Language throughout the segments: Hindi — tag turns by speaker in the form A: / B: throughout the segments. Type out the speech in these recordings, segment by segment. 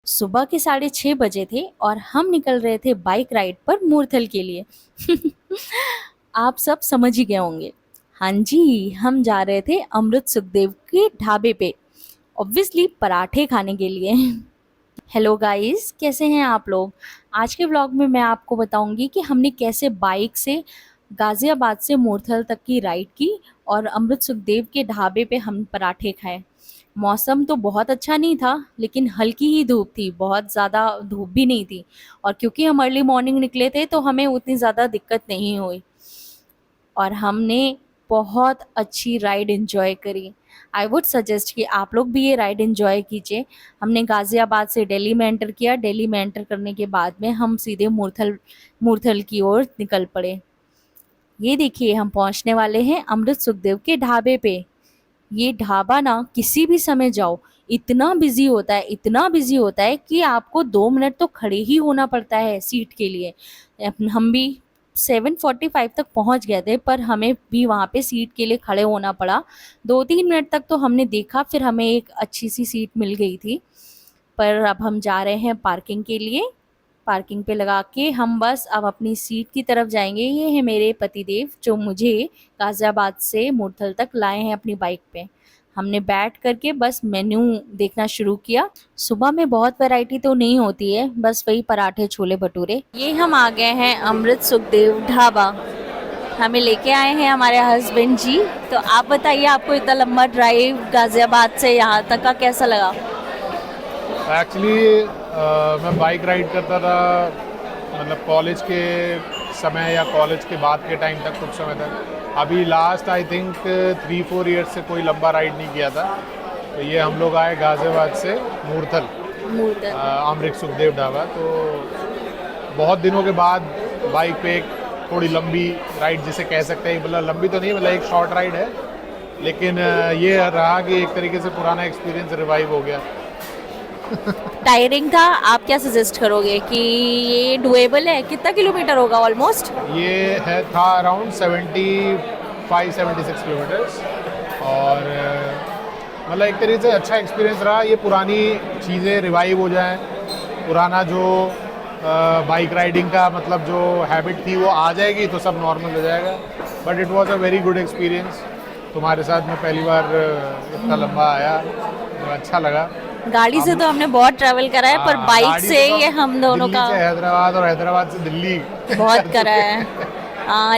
A: सुबह के 6:30 बजे थे और हम निकल रहे थे बाइक राइड पर मूर्थल के लिए। आप सब समझ ही गए होंगे। हाँ जी, हम जा रहे थे अमृत सुखदेव के ढाबे पे, ऑब्वियसली पराठे खाने के लिए। हेलो गाइस, कैसे हैं आप लोग? आज के व्लॉग में मैं आपको बताऊंगी कि हमने कैसे बाइक से गाजियाबाद से मूर्थल तक की राइड की और अमृत सुखदेव के ढाबे पे हम पराठे खाए। मौसम तो बहुत अच्छा नहीं था, लेकिन हल्की ही धूप थी, बहुत ज़्यादा धूप भी नहीं थी। और क्योंकि हम अर्ली मॉर्निंग निकले थे तो हमें उतनी ज़्यादा दिक्कत नहीं हुई और हमने बहुत अच्छी राइड एंजॉय करी। आई वुड सजेस्ट कि आप लोग भी ये राइड एंजॉय कीजिए। हमने गाज़ियाबाद से दिल्ली में एंटर किया। दिल्ली में एंटर करने के बाद में हम सीधे मूर्थल मूर्थल की ओर निकल पड़े। ये देखिए, हम पहुंचने वाले हैं अमृत सुखदेव के ढाबे पे। ये ढाबा ना किसी भी समय जाओ, इतना बिजी होता है, इतना बिजी होता है कि आपको 2 मिनट तो खड़े ही होना पड़ता है सीट के लिए। हम भी 7:45 तक पहुंच गए थे, पर हमें भी वहाँ पे सीट के लिए खड़े होना पड़ा। 2-3 मिनट तक तो हमने देखा, फिर हमें एक अच्छी सी सीट मिल गई थी। पर अब हम जा रहे हैं पार्किंग के लिए। पार्किंग पे लगा के हम बस अब अपनी सीट की तरफ जाएंगे। ये है मेरे पतिदेव जो मुझे गाज़ियाबाद से मूर्थल तक लाए हैं अपनी बाइक पे। हमने बैठ करके बस मेन्यू देखना शुरू किया। सुबह में बहुत वैरायटी तो नहीं होती है, बस वही पराठे छोले भटूरे। ये हम आ गए हैं अमृत सुखदेव ढाबा। हमें लेके आए हैं हमारे हस्बैंड जी। तो आप बताइए, आपको इतना लंबा ड्राइव गाज़ियाबाद से यहाँ तक का कैसा लगा?
B: एक्चुअली मैं बाइक राइड करता था, मतलब कॉलेज के समय या कॉलेज के बाद के टाइम तक, कुछ समय तक। अभी लास्ट आई थिंक 3-4 ईयर्स से कोई लंबा राइड नहीं किया था। तो ये हम लोग आए गाज़ियाबाद से मूर्थल, अमृत सुखदेव ढाबा। तो बहुत दिनों के बाद बाइक पे एक थोड़ी लंबी राइड जिसे कह सकते हैं, मतलब लंबी तो नहीं, मतलब एक शॉर्ट राइड है, लेकिन ये रहा कि एक तरीके से पुराना एक्सपीरियंस रिवाइव हो गया।
A: टायरिंग था। आप क्या सजेस्ट करोगे कि ये डुएबल है? कितना किलोमीटर होगा ऑलमोस्ट?
B: ये है था अराउंड 75-76 किलोमीटर्स। और मतलब एक तरीके से अच्छा एक्सपीरियंस रहा। ये पुरानी चीज़ें रिवाइव हो जाएं, पुराना जो बाइक राइडिंग का मतलब जो हैबिट थी वो आ जाएगी तो सब नॉर्मल हो जाएगा। But it was a very good experience. तुम्हारे साथ मैं पहली बार इतना लंबा आया, तो अच्छा लगा।
A: गाड़ी से तो हमने बहुत ट्रैवल करा है, पर बाइक
B: गाड़ी
A: से
B: तो
A: ये हम दोनों
B: दिल्ली
A: का
B: से हैदराबाद और हैदराबाद से दिल्ली
A: बहुत करा है।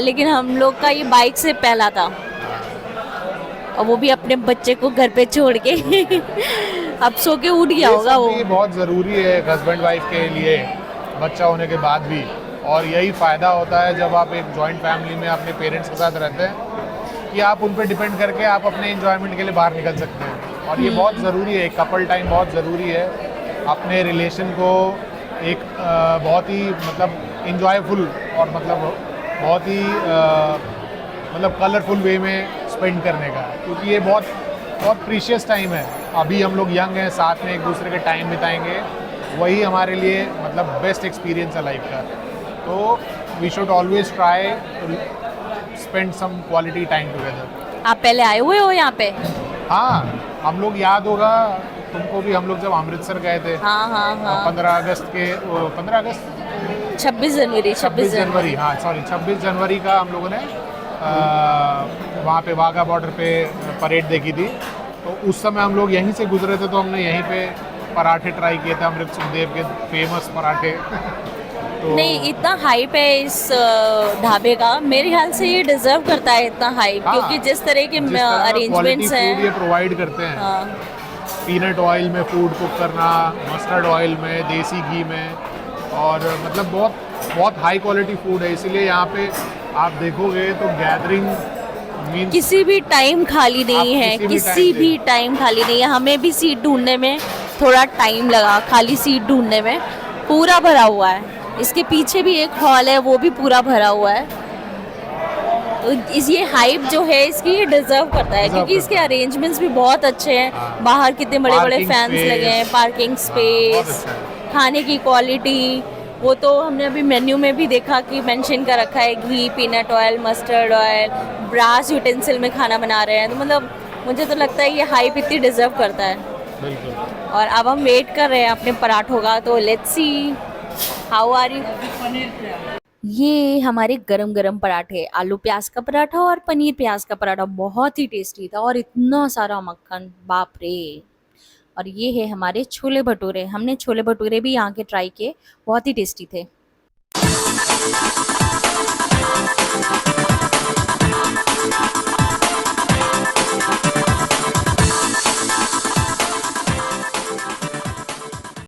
A: लेकिन हम लोग का ये बाइक से पहला था, और वो भी अपने बच्चे को घर पे छोड़ के। अब सो के उठ गया
B: ये
A: होगा
B: सब
A: वो।
B: भी बहुत ज़रूरी है हस्बैंड वाइफ के लिए, बच्चा होने के बाद भी। और यही फ़ायदा होता है जब आप एक जॉइंट फैमिली में अपने पेरेंट्स के साथ रहते हैं, कि आप उन पर डिपेंड करके आप अपने इंजॉयमेंट के लिए बाहर निकल सकते हैं। और ये बहुत ज़रूरी है, कपल टाइम बहुत ज़रूरी है अपने रिलेशन को एक बहुत ही मतलब इंजॉयफुल और मतलब बहुत ही मतलब कलरफुल वे में स्पेंड करने का, क्योंकि ये बहुत बहुत प्रीशियस टाइम है। अभी हम लोग यंग हैं, साथ में एक दूसरे के टाइम बिताएंगे, वही हमारे लिए मतलब बेस्ट एक्सपीरियंस है लाइफ का। तो we should always try to spend some quality time together.
A: आप पहले आए हुए हो यहाँ पे?
B: हाँ, हम लोग याद होगा तुमको भी, हम लोग जब अमृतसर गए थे।
A: हाँ हाँ हाँ।
B: 15 अगस्त के 15 अगस्त
A: 26 जनवरी
B: 26 जनवरी, हाँ सॉरी 26 जनवरी का हम लोगों ने वहाँ पे वाघा बॉर्डर पे परेड देखी थी। तो उस समय हम लोग यहीं से गुजरे थे, तो हमने यहीं पे पराठे ट्राई किए थे, अमृत सुखदेव के फेमस पराठे। तो
A: नहीं, इतना हाइप है इस ढाबे का, मेरे ख्याल से ये डिजर्व करता है इतना हाइप।
B: हाँ,
A: क्योंकि जिस तरह के अरेंजमेंट्स
B: फूड ये
A: हैं।
B: प्रोवाइड करते हैं।
A: हाँ।
B: पीनट ऑयल में फूड कुक करना, मस्टर्ड ऑयल में, देसी घी में, और मतलब बहुत बहुत हाई क्वालिटी फूड है। इसीलिए यहाँ पे आप देखोगे तो गैदरिंग मीन्स
A: किसी भी टाइम खाली नहीं है,
B: किसी भी
A: किसी
B: time
A: भी टाइम खाली नहीं है। हमें भी सीट ढूंढने में थोड़ा टाइम लगा, खाली सीट ढूंढने में। पूरा भरा हुआ है। इसके पीछे भी एक हॉल है, वो भी पूरा भरा हुआ है। तो इस ये हाइप जो है इसकी, ये डिजर्व करता है, क्योंकि इसके अरेंजमेंट्स भी बहुत अच्छे हैं।
B: हाँ।
A: बाहर कितने बड़े बड़े
B: Parking
A: फैंस
B: space,
A: लगे हैं, पार्किंग
B: बहुत
A: स्पेस,
B: अच्छा है।
A: खाने की क्वालिटी। वो तो हमने अभी मेन्यू में भी देखा कि मेंशन कर रखा है घी, peanut oil, mustard oil, brass utensil में खाना बना रहे हैं। तो मतलब मुझे तो लगता है ये हाइप इतनी डिजर्व करता है।
B: बिल्कुल।
A: और अब हम वेट कर रहे हैं अपने पराठों का, तो let's see how are you. ये हमारे गरम गरम पराठे, आलू प्याज का पराठा और पनीर प्याज का पराठा, बहुत ही टेस्टी था और इतना सारा मक्खन, बाप रे। और ये है हमारे छोले भटूरे, हमने छोले भटूरे भी यहाँ के ट्राई किए, बहुत ही टेस्टी थे।